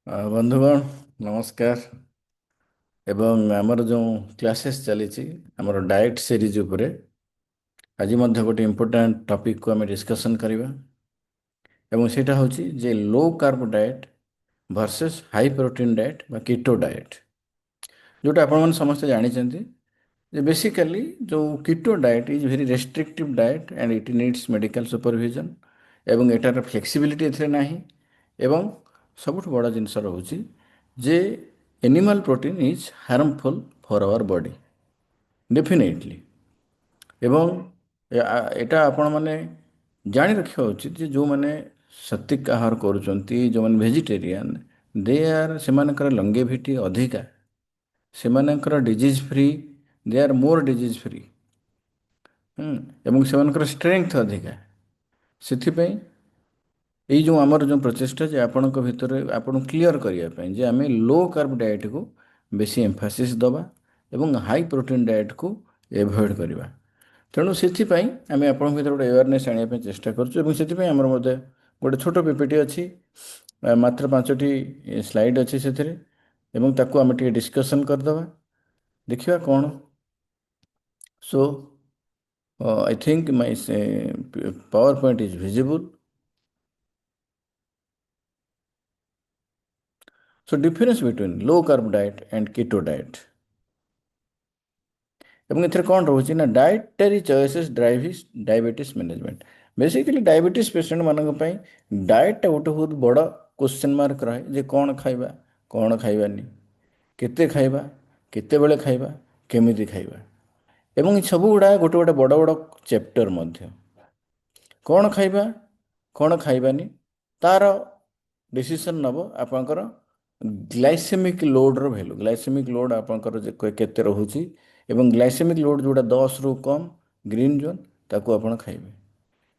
ବନ୍ଧୁଗଣ ନମସ୍କାର। ଏବଂ ଆମର ଯେଉଁ କ୍ଲାसेସ୍ ଚାଲିଛି ଆମର ଡାଏଟ୍ ସିରିଜ୍ ଉପରେ ଆଜି ମଧ୍ୟ ଗୋଟେ ଇମ୍ପୋର୍ଟାଣ୍ଟ ଟପିକକୁ ଆମେ ଡିସ୍କସନ୍ କରିବା ଏବଂ ସେଇଟା ହେଉଛି ଯେ low carb diet versus high protein diet ବା କିଟୋ ଡାଏଟ୍, ଯେଉଁଟା ଆପଣମାନେ ସମସ୍ତେ ଜାଣିଛନ୍ତି ଯେ ବେସିକାଲି ଯେଉଁ keto diet is very restrictive diet and it needs medical supervision ଏବଂ ଏଟାର ଫ୍ଲେକ୍ସିବିଲିଟି ଏଥିରେ ନାହିଁ। ଏବଂ ସବୁଠୁ ବଡ଼ ଜିନିଷ ରହୁଛି ଯେ animal protein is harmful for our body definitely. ଏବଂ ଏଟା ଆପଣମାନେ ଜାଣି ରଖିବା ଉଚିତ ଯେ ଯେଉଁମାନେ ସତ୍ୱିକ ଆହାର କରୁଛନ୍ତି, ଯେଉଁମାନେ ଭେଜିଟେରିଆନ୍, ସେମାନଙ୍କର ଲଙ୍ଗେଭିଟି ଅଧିକା, ସେମାନଙ୍କର ଡିଜିଜ୍ ଫ୍ରି, ଦେ ଆର୍ ମୋର୍ ଡିଜିଜ୍ ଫ୍ରି ଏବଂ ସେମାନଙ୍କର ଷ୍ଟ୍ରେଙ୍ଗଥ ଅଧିକା। ସେଥିପାଇଁ ଏଇ ଯେଉଁ ଆମର ଯେଉଁ ପ୍ରଚେଷ୍ଟା ଯେ ଆପଣଙ୍କ ଭିତରେ ଆପଣଙ୍କୁ କ୍ଲିଅର କରିବା ପାଇଁ ଯେ ଆମେ ଲୋ କାର୍ବ ଡାଏଟ୍କୁ ବେଶୀ ଏମ୍ଫାସିସ୍ ଦେବା ଏବଂ ହାଇ ପ୍ରୋଟିନ୍ ଡାଏଟ୍କୁ ଏଭଏଡ଼୍ କରିବା। ତେଣୁ ସେଥିପାଇଁ ଆମେ ଆପଣଙ୍କ ଭିତରେ ଗୋଟେ ଆୱାରନେସ୍ ଆଣିବା ପାଇଁ ଚେଷ୍ଟା କରୁଛୁ ଏବଂ ସେଥିପାଇଁ ଆମର ମଧ୍ୟ ଗୋଟେ ଛୋଟ ପିପିଟି ଅଛି, ମାତ୍ର 5ଟି ସ୍ଲାଇଡ୍ ଅଛି ସେଥିରେ ଏବଂ ତାକୁ ଆମେ ଟିକେ ଡିସ୍କସନ୍ କରିଦେବା, ଦେଖିବା କ'ଣ। So I think my PowerPoint is visible. So difference between low carb diet and keto diet. এবং এଥିରେ କ'ଣ ରହୁଛି ନା dietary choices drives diabetes management. Basically diabetes ପେସେଣ୍ଟମାନଙ୍କ ପାଇଁ ଡାଏଟ୍ଟା ଗୋଟେ ବହୁତ ବଡ଼ କ୍ୱେଶ୍ଚନ୍ ମାର୍କ ରହେ ଯେ କ'ଣ ଖାଇବା, କ'ଣ ଖାଇବାନି, କେତେ ଖାଇବା, କେତେବେଳେ ଖାଇବା, କେମିତି ଖାଇବା ଏବଂ ସବୁଗୁଡ଼ା ଗୋଟେ ଗୋଟେ ବଡ଼ ବଡ଼ ଚ୍ୟାପ୍ଟର ମଧ୍ୟ। କ'ଣ ଖାଇବା, କ'ଣ ଖାଇବାନି ତା'ର ଡିସିସନ୍ ନେବ ଆପଣଙ୍କର ଗ୍ଲାଇସେମିକ୍ ଲୋଡ଼ର ଭ୍ୟାଲୁ। ଗ୍ଲାଇସେମିକ୍ ଲୋଡ଼ ଆପଣଙ୍କର କେତେ ରହୁଛି ଏବଂ ଗ୍ଲାଇସେମିକ୍ ଲୋଡ଼ ଯେଉଁଟା 10ରୁ କମ୍ ଗ୍ରୀନ୍ ଜୋନ୍ ତାକୁ ଆପଣ ଖାଇବେ।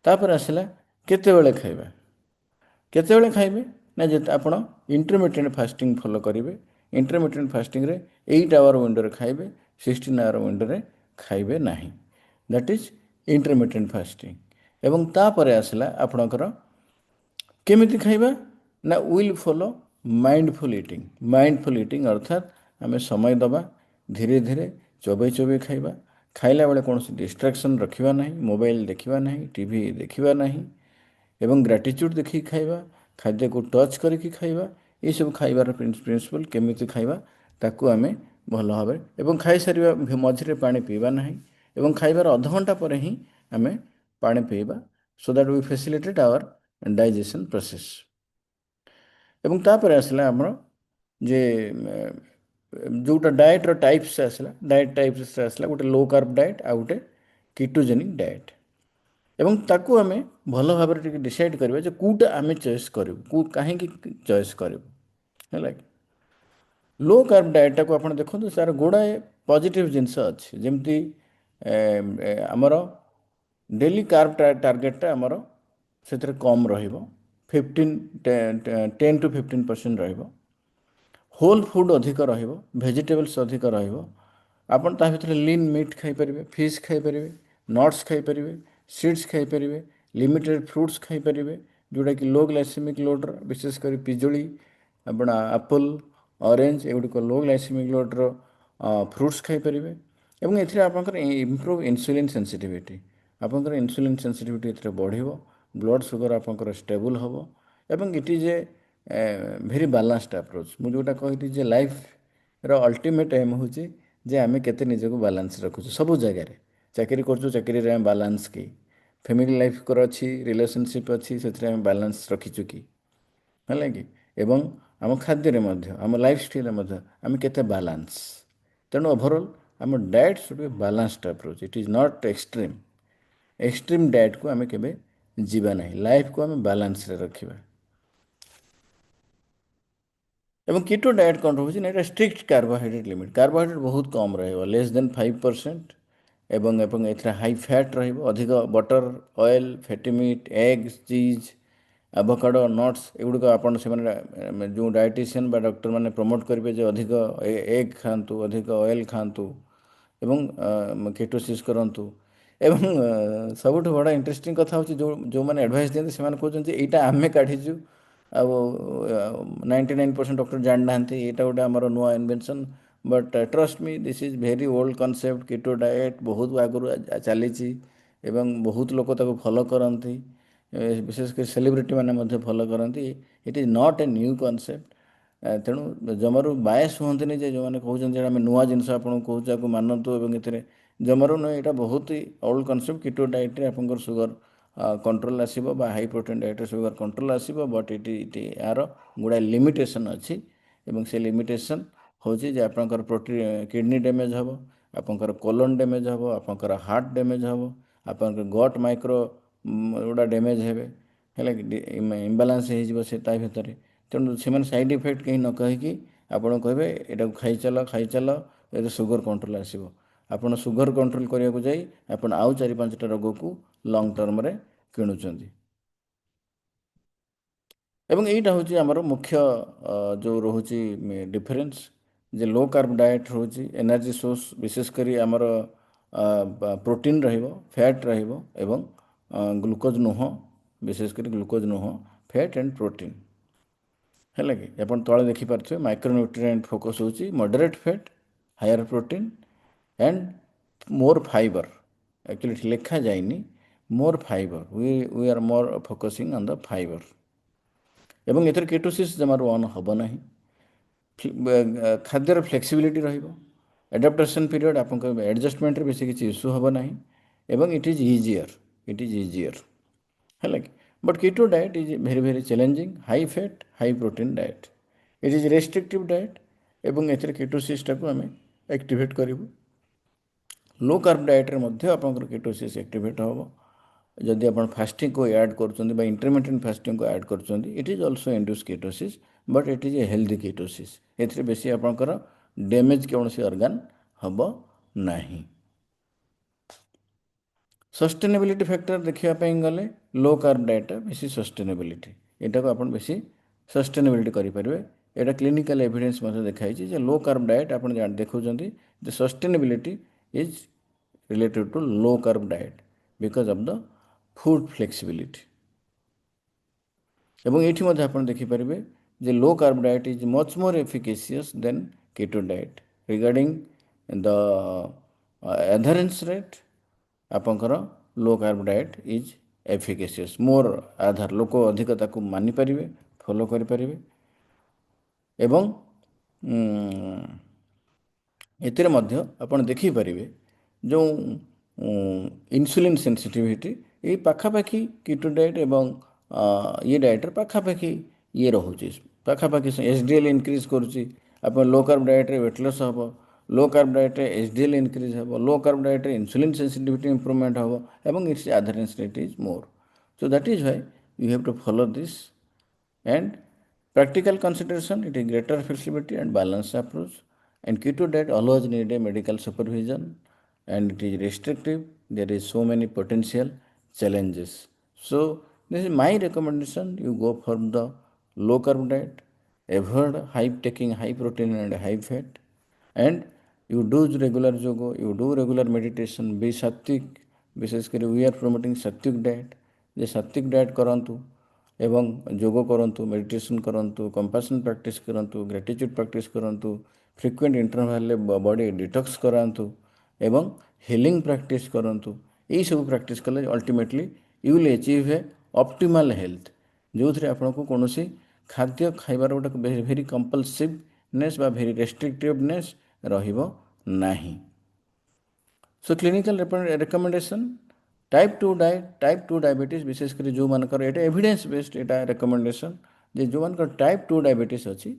ତାପରେ ଆସିଲା କେତେବେଳେ ଖାଇବା। କେତେବେଳେ ଖାଇବେ ନା ଯେ ଆପଣ ଇଣ୍ଟରମିଡ଼ିଏଟ୍ ଫାଷ୍ଟିଂ ଫଲୋ କରିବେ। ଇଣ୍ଟରମିଡ଼ିଏଟ୍ ଫାଷ୍ଟିଂରେ 8 ଆୱାର ୱିଣ୍ଡୋରେ ଖାଇବେ, 16 ଆୱାର ୱିଣ୍ଡୋରେ ଖାଇବେ ନାହିଁ। That is intermediate fasting. ଏବଂ ତାପରେ ଆସିଲା ଆପଣଙ୍କର କେମିତି ଖାଇବା ନା ୱିଲ୍ ଫଲୋ ମାଇଣ୍ଡଫୁଲ୍ ଇଟିଂ। ମାଇଣ୍ଡଫୁଲ୍ ଇଟିଂ ଅର୍ଥାତ୍ ଆମେ ସମୟ ଦେବା, ଧୀରେ ଧୀରେ ଚୋବେଇ ଚୋବେଇ ଖାଇବା, ଖାଇଲା ବେଳେ କୌଣସି ଡିଷ୍ଟ୍ରାକ୍ସନ୍ ରଖିବା ନାହିଁ, ମୋବାଇଲ ଦେଖିବା ନାହିଁ, ଟିଭି ଦେଖିବା ନାହିଁ ଏବଂ ଗ୍ରାଟିଚ୍ୟୁଡ଼୍ ଦେଖିକି ଖାଇବା, ଖାଦ୍ୟକୁ ଟଚ୍ କରିକି ଖାଇବା। ଏସବୁ ଖାଇବାର ପ୍ରିନ୍ସିପଲ୍ କେମିତି ଖାଇବା ତାକୁ ଆମେ ଭଲ ଭାବରେ ଏବଂ ଖାଇସାରିବା ମଝିରେ ପାଣି ପିଇବା ନାହିଁ ଏବଂ ଖାଇବାର ଅଧଘଣ୍ଟା ପରେ ହିଁ ଆମେ ପାଣି ପିଇବା, so that we facilitate our digestion process. ଏବଂ ତାପରେ ଆସିଲା ଆମର ଯେ ଯେଉଁଟା ଡାଏଟ୍ର ଟାଇପ୍ସ ଆସିଲା, ଡାଏଟ୍ ଟାଇପ୍ସରେ ଆସିଲା ଗୋଟେ ଲୋ କାର୍ବ ଡାଏଟ୍ ଆଉ ଗୋଟେ କିଟୋଜେନିକ୍ ଡାଏଟ୍। ଏବଂ ତାକୁ ଆମେ ଭଲ ଭାବରେ ଟିକେ ଡିସାଇଡ଼୍ କରିବା ଯେ କେଉଁଟା ଆମେ ଚଏସ୍ କରିବୁ, କାହିଁକି ଚଏସ୍ କରିବୁ, ହେଲା କି। ଲୋ କାର୍ବ ଡାଏଟ୍ଟାକୁ ଆପଣ ଦେଖନ୍ତୁ, ତା'ର ଗୁଡ଼ାଏ ପଜିଟିଭ୍ ଜିନିଷ ଅଛି। ଯେମିତି ଆମର ଡେଲି କାର୍ବ ଟାର୍ଗେଟଟା ଆମର ସେଥିରେ କମ୍ ରହିବ, 10-15% ରହିବ। ହୋଲ୍ ଫୁଡ଼୍ ଅଧିକ ରହିବ, ଭେଜିଟେବଲ୍ସ ଅଧିକ ରହିବ। ଆପଣ ତା ଭିତରେ ଲିନ୍ ମିଟ୍ ଖାଇପାରିବେ, ଫିସ୍ ଖାଇପାରିବେ, ନଟ୍ସ ଖାଇପାରିବେ, ସିଡ଼୍ସ ଖାଇପାରିବେ, ଲିମିଟେଡ଼୍ ଫ୍ରୁଟ୍ସ ଖାଇପାରିବେ ଯେଉଁଟାକି ଲୋ ଗ୍ଲାଇସେମିକ୍ ଲୋଡ଼ର, ବିଶେଷ କରି ପିଜୁଳି, ଆପଣ ଆପଲ୍, ଅରେଞ୍ଜ ଏଗୁଡ଼ିକ ଲୋ ଗ୍ଲାଇସେମିକ୍ ଲୋଡ଼ର ଫ୍ରୁଟ୍ସ ଖାଇପାରିବେ। ଏବଂ ଏଥିରେ ଆପଣଙ୍କର ଇମ୍ପ୍ରୁଭ୍ ଇନ୍ସୁଲିନ୍ ସେନ୍ସିଟିଭିଟି, ଆପଣଙ୍କର ଇନ୍ସୁଲିନ୍ ସେନ୍ସିଟିଭିଟି ଏଥିରେ ବଢ଼ିବ, ବ୍ଲଡ଼ ସୁଗର ଆପଣଙ୍କର ଷ୍ଟେବୁଲ୍ ହେବ ଏବଂ ଇଟ୍ is A very balanced approach. ମୁଁ ଯେଉଁଟା କହିଲି ଯେ ଲାଇଫ୍ର ଅଲ୍ଟିମେଟ୍ ଏମ୍ ହେଉଛି ଯେ ଆମେ କେତେ ନିଜକୁ ବାଲାନ୍ସ ରଖୁଛୁ ସବୁ ଜାଗାରେ। ଚାକିରି କରୁଛୁ, ଚାକିରିରେ ଆମେ ବାଲାନ୍ସ କି, ଫ୍ୟାମିଲି ଲାଇଫ୍ର ଅଛି, ରିଲେସନସିପ୍ ଅଛି, ସେଥିରେ ଆମେ ବାଲାନ୍ସ ରଖିଛୁ କି, ହେଲା କି। ଏବଂ ଆମ ଖାଦ୍ୟରେ ମଧ୍ୟ, ଆମ ଲାଇଫ୍ ଷ୍ଟାଇଲ୍ରେ ମଧ୍ୟ ଆମେ କେତେ ବାଲାନ୍ସ। ତେଣୁ ଓଭରଅଲ୍ ଆମ diet should be balanced approach, it is not extreme. Extreme ଡାଏଟ୍କୁ ଆମେ କେବେ ଯିବା ନାହିଁ, ଲାଇଫ୍କୁ ଆମେ ବାଲାନ୍ସରେ ରଖିବା। ଏବଂ କିଟୋ ଡାଏଟ୍ କ'ଣ ରହୁଛି ନା ଏଇଟା ଷ୍ଟ୍ରିକ୍ଟ କାର୍ବୋହାଇଡ୍ରେଟ୍ ଲିମିଟ୍, କାର୍ବୋହାଇଡ୍ରେଟ୍ ବହୁତ କମ୍ ରହିବ, <5% ଏବଂ ଏଥିରେ ହାଇ ଫ୍ୟାଟ୍ ରହିବ, ଅଧିକ butter, oil, fatty meat, eggs, cheese, avocado, nuts ଏଗୁଡ଼ିକ ଆପଣ ସେମାନେ ଯେଉଁ ଡାଏଟିସିଆନ୍ ବା ଡକ୍ଟରମାନେ ପ୍ରମୋଟ୍ କରିବେ ଯେ ଅଧିକ ଏଗ୍ ଖାଆନ୍ତୁ, ଅଧିକ ଅଏଲ୍ ଖାଆନ୍ତୁ ଏବଂ କେଟୋସିସ୍ କରନ୍ତୁ। ଏବଂ ସବୁଠୁ ବଡ଼ ଇଣ୍ଟରେଷ୍ଟିଂ କଥା ହେଉଛି ଯେଉଁମାନେ ଆଡ଼ଭାଇସ୍ ଦିଅନ୍ତି ସେମାନେ କହୁଛନ୍ତି ଯେ ଏଇଟା ଆମେ କାଢ଼ିଛୁ ଆଉ 99% ଡକ୍ଟର ଜାଣିନାହାନ୍ତି ଏଇଟା ଗୋଟେ ଆମର ନୂଆ ଇନଭେନ୍ସନ୍। ବଟ୍ ଟ୍ରଷ୍ଟ ମି this is very old concept. Keto diet ବହୁତ ଆଗରୁ ଚାଲିଛି ଏବଂ ବହୁତ ଲୋକ ତାକୁ ଫଲୋ କରନ୍ତି, ବିଶେଷ କରି ସେଲିବ୍ରିଟି ମାନେ ମଧ୍ୟ ଫଲୋ କରନ୍ତି। ଇଟ୍ is not a new concept. ତେଣୁ ଜମାରୁ ବାୟସ୍ ହୁଅନ୍ତିନି ଯେ ଯେଉଁମାନେ କହୁଛନ୍ତି ଯେ ଆମେ ନୂଆ ଜିନିଷ ଆପଣଙ୍କୁ କହୁଛୁ ଆକୁ ମାନନ୍ତୁ ଏବଂ ଏଥିରେ ଜମାରୁ ନୁହେଁ, ଏଇଟା ବହୁତ ହି ଓଲ୍ଡ କନସେପ୍ଟ। କିଟୋ ଡାଏଟ୍ରେ ଆପଣଙ୍କର ସୁଗର କଣ୍ଟ୍ରୋଲ ଆସିବ ବା ହାଇ ପ୍ରୋଟିନ୍ ଡାଏଟ୍ରେ ସୁଗର କଣ୍ଟ୍ରୋଲ ଆସିବ। ବଟ୍ ଏହାର ଗୁଡ଼ାଏ ଲିମିଟେସନ୍ ଅଛି ଏବଂ ସେ ଲିମିଟେସନ୍ ହେଉଛି ଯେ ଆପଣଙ୍କର କିଡ଼ନୀ ଡ୍ୟାମେଜ୍ ହେବ, ଆପଣଙ୍କର କୋଲନ୍ ଡ୍ୟାମେଜ୍ ହେବ, ଆପଣଙ୍କର ହାର୍ଟ ଡ୍ୟାମେଜ୍ ହେବ, ଆପଣଙ୍କର ଗଟ୍ ମାଇକ୍ରୋ ଗୁଡ଼ା ଡ୍ୟାମେଜ୍ ହେବେ, ହେଲା କି ଇମ୍ବାଲାନ୍ସ ହେଇଯିବ ସେ ତା ଭିତରେ। ତେଣୁ ସେମାନେ ସାଇଡ଼୍ ଇଫେକ୍ଟ କେହି ନ କହିକି ଆପଣଙ୍କୁ କହିବେ ଏଟାକୁ ଖାଇଚାଲ ଖାଇଚାଲ, ଏଥିରେ ସୁଗର କଣ୍ଟ୍ରୋଲ ଆସିବ। ଆପଣ ସୁଗର କଣ୍ଟ୍ରୋଲ କରିବାକୁ ଯାଇ ଆପଣ ଆଉ 4-5ଟା ରୋଗକୁ ଲଙ୍ଗ ଟର୍ମରେ କିଣୁଛନ୍ତି। ଏବଂ ଏଇଟା ହେଉଛି ଆମର ମୁଖ୍ୟ ଯେଉଁ ରହୁଛି ଡିଫରେନ୍ସ, ଯେ ଲୋ କାର୍ବ ଡାଏଟ୍ ହେଉଛି ଏନର୍ଜି ସୋର୍ସ, ବିଶେଷ କରି ଆମର ପ୍ରୋଟିନ୍ ରହିବ, ଫ୍ୟାଟ୍ ରହିବ ଏବଂ ଗ୍ଲୁକୋଜ୍ ନୁହଁ, ବିଶେଷ କରି ଗ୍ଲୁକୋଜ୍ ନୁହଁ, ଫ୍ୟାଟ୍ ଆଣ୍ଡ ପ୍ରୋଟିନ୍। ହେଲା କି ଆପଣ ତଳେ ଦେଖିପାରୁଥିବେ ମାଇକ୍ରୋନ୍ୟୁଟ୍ରିଏଣ୍ଟ ଫୋକସ୍ ହେଉଛି moderate fat, higher protein and more fibre. Actually ଏଠି ଲେଖାଯାଇନି more fibre, we are more focusing on the fibre. ଏବଂ ଏଥିରେ କେଟୋସିସ୍ ଜମାରୁ ଅନ୍ ହେବ ନାହିଁ। ଖାଦ୍ୟର ଫ୍ଲେକ୍ସିବିଲିଟି ରହିବ, ଆଡାପ୍ଟେସନ୍ ପିରିୟଡ଼ ଆପଣଙ୍କ ଆଡ଼ଜଷ୍ଟମେଣ୍ଟରେ ବେଶୀ କିଛି ଇସ୍ୟୁ ହେବ ନାହିଁ ଏବଂ ଇଟ୍ ଇଜ୍ ଇଜିୟର୍ ହେଲା କି। But keto diet is very very challenging, high fat high protein diet. It is restrictive diet ଏବଂ ଏଥିରେ କେଟୋସିସ୍ଟାକୁ ଆମେ ଆକ୍ଟିଭେଟ୍ କରିବୁ। लो कार्ब डाएट्रे ମଧ୍ୟ ଆପଣଙ୍କର କେଟୋସିସ୍ ଆକ୍ଟିଭେଟ୍ ହେବ। ଯଦି ଆପଣ ଫାଷ୍ଟିଂକୁ ଆଡ଼୍ କରୁଛନ୍ତି ବା ଇଣ୍ଟରମିଟେଣ୍ଟ ଫାଷ୍ଟିଂକୁ ଆଡ଼୍ କରୁଛନ୍ତି, it is also induce ketosis, but it is a healthy ketosis. ଏଥିରେ ବେଶୀ ଆପଣଙ୍କର ଡ୍ୟାମେଜ୍ କୌଣସି ଅର୍ଗାନ୍ ହେବ ନାହିଁ। ସଷ୍ଟେନେବିଲିଟି ଫ୍ୟାକ୍ଟର ଦେଖିବା ପାଇଁ ଗଲେ लो कार्ब डाएट्ଟା ବେଶୀ ସଷ୍ଟେନେବିଲିଟି, ଏଟାକୁ ଆପଣ ବେଶୀ ସଷ୍ଟେନେବିଲିଟି କରିପାରିବେ। ଏଇଟା କ୍ଲିନିକାଲ ଏଭିଡେନ୍ସ ମଧ୍ୟ ଦେଖାଇଛି ଯେ लो कार्ब डाएट ଆପଣ ଦେଖୁଛନ୍ତି ଯେ sustainability is related to low carb diet because of the food flexibility। ଏବଂ ଏଇଠି ମଧ୍ୟ ଆପଣ ଦେଖିପାରିବେ ଯେ low carb diet is much more efficacious than keto diet regarding the adherence rate। ଆପଣଙ୍କର low carb diet is efficacious more adherence, लोक ଅଧିକ ତାକୁ ମାନିପାରିବେ, ଫଲୋ କରିପାରିବେ। ଏବଂ ଏଥିରେ ମଧ୍ୟ ଆପଣ ଦେଖିପାରିବେ ଯେଉଁ ଇନ୍ସୁଲିନ୍ ସେନ୍ସିଟିଭିଟି ଏଇ ପାଖାପାଖି କିଟୋ ଡାଏଟ୍ ଏବଂ ଇଏ ଡାଏଟ୍ରେ ପାଖାପାଖି ଇଏ ରହୁଛି, ପାଖାପାଖି ଏଚ୍-ଡି-ଏଲ୍ ଇନକ୍ରିଜ୍ କରୁଛି। ଆପଣ ଲୋ କାର୍ବ ଡାଏଟ୍ରେ ୱେଟ୍ ଲସ୍ ହେବ, लो कार्ब डाएट्रे एचडीएल इनक्रीज ହେବ, लो कार्ब डाएट्रे इन्सुलिन सेंसिटिविटी इंप्रूवमेंट ହେବ ଏବଂ it's adherence rate is more। So that is why you have to follow this and practical consideration, it is greater flexibility and balanced approach, and keto diet always need a medical supervision and it is restrictive, there is so many potential challenges। So this is my recommendation, you go for the low carb diet, avoid taking high protein and high fat, and you do regular yoga, you do regular meditation, be sattvic। विशेष कर we are promoting सात्विक diet, जे सात्विक diet करंतु एवं योग करंतु, meditation करंतु, कंपासन practice करंतु, gratitude practice करंतु, फ्रिक्वेंट इंटरवल बॉडी डिटॉक्स करंतु एवं हीलिंग प्रैक्टिस करंतु। यही सब प्रैक्टिस कले ultimately you will achieve a optimal health, जो थे आपको कौन खाद्य खाइबार गोटे भेरी कंपलसिवनेस बा भेरी रेस्ट्रिक्टिवनेस रहिबो नाही। So clinical recommendation type 2 diet, type 2 diabetes विशेषकर जो मानकर एटा एविडेंस बेस्ड एटा रिकमेंडेशन जे जो मानकर टाइप 2 डायबिटीज अच्छी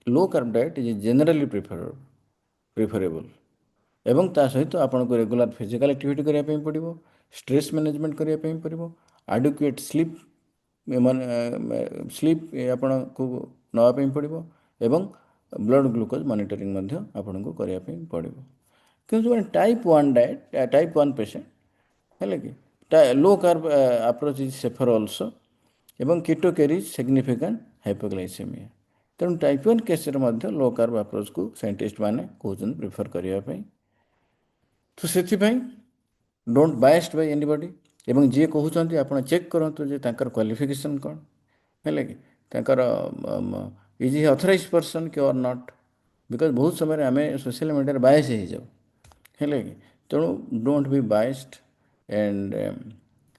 लो carb diet is generally preferable. एवं ता सहित आपको रेगुलर फिजिकल एक्टिविटी करने पड़ो, स्ट्रेस मैनेजमेंट करने पड़ो, एडुक्वेट स्लीप आपन को नापी पड़ो एवं ब्लड ग्लूकोज मॉनिटरिंग आपन को करने पड़ो। କିନ୍ତୁ ଯେଉଁମାନେ ଟାଇପ୍ 1 ପେସେଣ୍ଟ ହେଲେ କି low carb approach is safer also एवं कीटो कैरीज सिग्निफिकेंट हाइपोग्लाइसेमिया। तेणु टाइप 1 केसରେ ମଧ୍ୟ लो कार्ब अप्रोच को साइंटिस्ट माने कହୁଛନ୍ତି प्रिफर କରିବା ପାଇଁ। ତ ସେଥିପାଇଁ डोंट बायस्ड बाय एनीबॉडी एवं जी कहते ଆପଣ ଚେକ୍ କରନ୍ତୁ ଯେ ତାଙ୍କର କ୍ୱାଲିଫିକେସନ୍ କ'ଣ, ହେଲେ କି ତାଙ୍କର ଇଜ୍ ହି ଅଥରାଇଜ୍ ପର୍ସନ୍ କି ଅର୍ ନଟ୍, ବିକଜ ବହୁତ ସମୟରେ ଆମେ ସୋସିଆଲ ମିଡ଼ିଆରେ ବାୟସ୍ ହେଇଯାଉ, ହେଲେ କି ତେଣୁ don't be biased and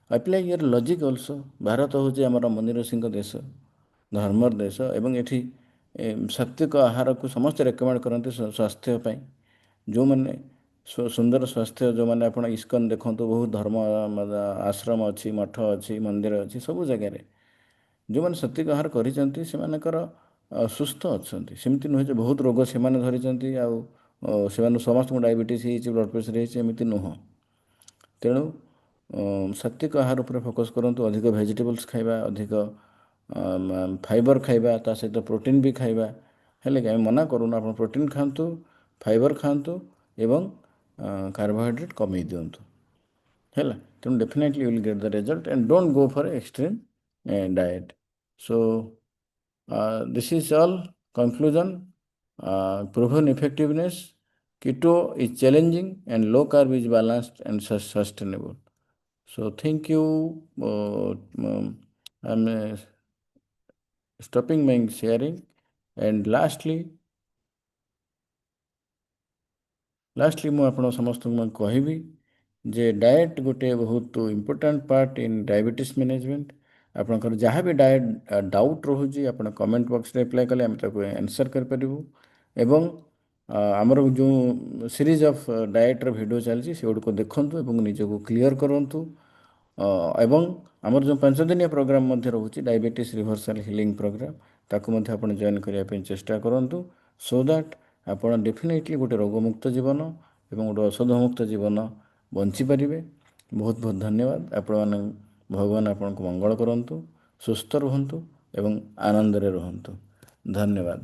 apply your logic also. Bharat ହେଉଛି ଆମର ମୁନି ଋଷିଙ୍କ ଦେଶ, ଧର୍ମର ଦେଶ, ଏବଂ ଏଠି ସାତ୍ଵିକ ଆହାରକୁ ସମସ୍ତେ ରେକମେଣ୍ଡ କରନ୍ତି ସ୍ୱାସ୍ଥ୍ୟ ପାଇଁ। ଯେଉଁମାନେ ସୁନ୍ଦର ସ୍ୱାସ୍ଥ୍ୟ, ଯେଉଁମାନେ ଆପଣ ଇସ୍କନ ଦେଖନ୍ତୁ, ବହୁତ ଧର୍ମ ଆଶ୍ରମ ଅଛି, ମଠ ଅଛି, ମନ୍ଦିର ଅଛି ସବୁ ଜାଗାରେ। ଯେଉଁମାନେ ସାତ୍ଵିକ ଆହାର କରିଛନ୍ତି ସେମାନଙ୍କର ସୁସ୍ଥ ଅଛନ୍ତି। ସେମିତି ନୁହେଁ ଯେ ବହୁତ ରୋଗ ସେମାନେ ଧରିଛନ୍ତି ଆଉ ସେମାନଙ୍କୁ ସମସ୍ତଙ୍କୁ ଡାଇବେଟିସ୍ ହେଇଛି, ବ୍ଲଡ଼ ପ୍ରେସର ହେଇଛି, ଏମିତି ନୁହଁ। ତେଣୁ ସାତ୍ଵିକ ଆହାର ଉପରେ ଫୋକସ୍ କରନ୍ତୁ, ଅଧିକ ଭେଜିଟେବଲ୍ସ ଖାଇବା, ଅଧିକ ଫାଇବର ଖାଇବା, ତା ସହିତ ପ୍ରୋଟିନ୍ ବି ଖାଇବା। ହେଲେ କି ଆମେ ମନା କରୁନୁ, ଆପଣ ପ୍ରୋଟିନ୍ ଖାଆନ୍ତୁ, ଫାଇବର ଖାଆନ୍ତୁ ଏବଂ କାର୍ବୋହାଇଡ୍ରେଟ୍ କମେଇ ଦିଅନ୍ତୁ, ହେଲା। ତେଣୁ definitely you will get the result and don't go for extreme diet. So this is all conclusion. Proven effectiveness, keto is challenging and low carb is balanced and sustainable. So thank you. I'm stopping my sharing, and lastly ମୁଁ ଆପଣ ସମସ୍ତଙ୍କୁ କହିବି ଯେ diet ଗୋଟେ ବହୁତ important part in diabetes management. ଆପଣଙ୍କର ଯାହା ବି diet doubt ରହୁଛି ଆପଣ କମେଣ୍ଟ ବକ୍ସରେ ଆପ୍ଲାଏ କଲେ ଆମେ ତାକୁ ଆନ୍ସର୍ କରିପାରିବୁ। ଏବଂ ଆମର ଯେଉଁ ସିରିଜ୍ ଅଫ୍ ଡାଏଟ୍ର ଭିଡ଼ିଓ ଚାଲିଛି ସେଗୁଡ଼ିକୁ ଦେଖନ୍ତୁ ଏବଂ ନିଜକୁ କ୍ଲିଅର୍ କରନ୍ତୁ। ଏବଂ ଆମର ଯେଉଁ 5 ଦିନିଆ ପ୍ରୋଗ୍ରାମ୍ ମଧ୍ୟ ରହୁଛି ଡାଇବେଟିସ୍ ରିଭର୍ସାଲ୍ ହିଲିଂ ପ୍ରୋଗ୍ରାମ୍, ତାକୁ ମଧ୍ୟ ଆପଣ ଜଏନ୍ କରିବା ପାଇଁ ଚେଷ୍ଟା କରନ୍ତୁ, ସୋ ଦ୍ୟାଟ୍ ଆପଣ ଡେଫିନେଟଲି ଗୋଟେ ରୋଗମୁକ୍ତ ଜୀବନ ଏବଂ ଗୋଟେ ଔଷଧମୁକ୍ତ ଜୀବନ ବଞ୍ଚିପାରିବେ। ବହୁତ ବହୁତ ଧନ୍ୟବାଦ। ଆପଣମାନେ ଭଗବାନ ଆପଣଙ୍କୁ ମଙ୍ଗଳ କରନ୍ତୁ, ସୁସ୍ଥ ରୁହନ୍ତୁ ଏବଂ ଆନନ୍ଦରେ ରୁହନ୍ତୁ। ଧନ୍ୟବାଦ।